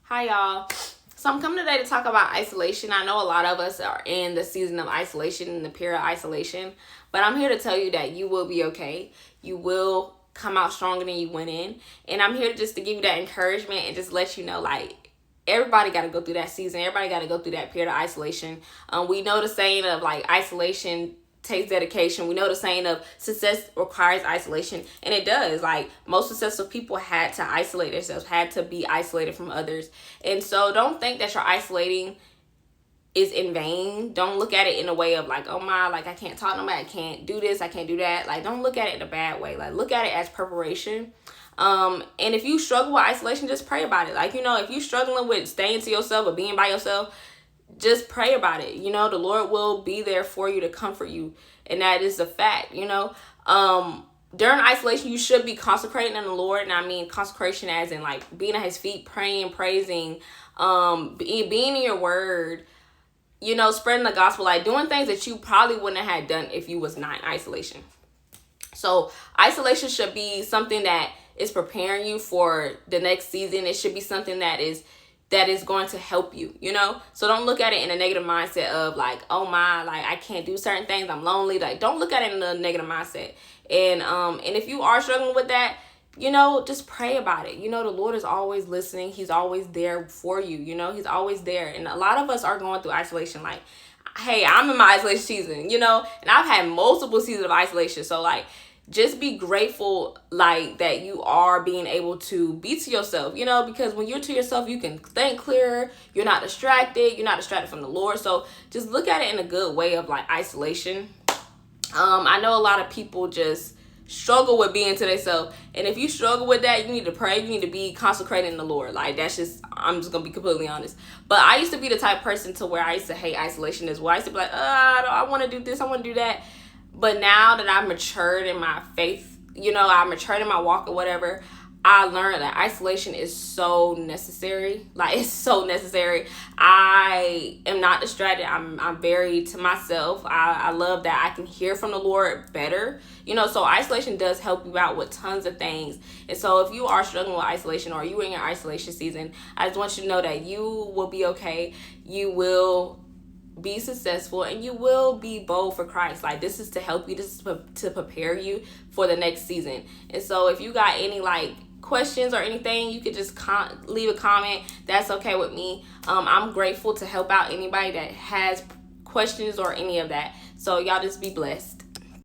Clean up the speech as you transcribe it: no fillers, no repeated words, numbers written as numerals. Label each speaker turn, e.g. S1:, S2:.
S1: Hi, y'all. So I'm coming today to talk about isolation. I know a lot of us are in the season of isolation, in the period of isolation, but I'm here to tell you that you will be okay. You will come out stronger than you went in. And I'm here just to give you that encouragement and just let you know, like, everybody got to go through that season. Everybody got to go through that period of isolation. We know the saying of, like, isolation takes dedication. We know the saying of success requires isolation, and it does. Like, most successful people had to isolate themselves, had to be isolated from others. And so don't think that you're isolating is in vain. Don't look at it in a way of like, oh my, like I can't talk to nobody, I can't do this, I can't do that. Like, don't look at it in a bad way. Like, look at it as preparation. And if you struggle with isolation, just pray about it. Like, if you're struggling with staying to yourself or being by yourself, just pray about it. The Lord will be there for you to comfort you. And that is a fact, During isolation, you should be consecrating in the Lord. And I mean consecration as in like being at his feet, praying, praising, being in your word, spreading the gospel, like doing things that you probably wouldn't have had done if you was not in isolation. So isolation should be something that is preparing you for the next season. It should be something that is going to help you, So don't look at it in a negative mindset of like, oh my, like I can't do certain things, I'm lonely. Like, don't look at it in a negative mindset. And if you are struggling with that, just pray about it. The Lord is always listening. He's always there for you. He's always there. And a lot of us are going through isolation. Like, hey, I'm in my isolation season, and I've had multiple seasons of isolation. So like, just be grateful, like, that you are being able to be to yourself, because when you're to yourself, you can think clearer. You're not distracted. You're not distracted from the Lord. So just look at it in a good way of like isolation. I know a lot of people just struggle with being to themselves. And if you struggle with that, you need to pray. You need to be consecrated in the Lord. Like, I'm just going to be completely honest. But I used to be the type of person to where I used to hate isolation as well. I used to be like, I want to do this. I want to do that. But now that I've matured in my faith, I've matured in my walk or whatever, I learned that isolation is so necessary. Like, it's so necessary. I am not distracted. I'm very to myself. I love that I can hear from the Lord better. So isolation does help you out with tons of things. And so if you are struggling with isolation or you are in your isolation season, I just want you to know that you will be okay. You will be successful, and you will be bold for Christ. Like, this is to help you. This is to prepare you for the next season. And so if you got any like questions or anything, you could just leave a comment. That's okay with me. I'm grateful to help out anybody that has questions or any of that. So y'all just be blessed.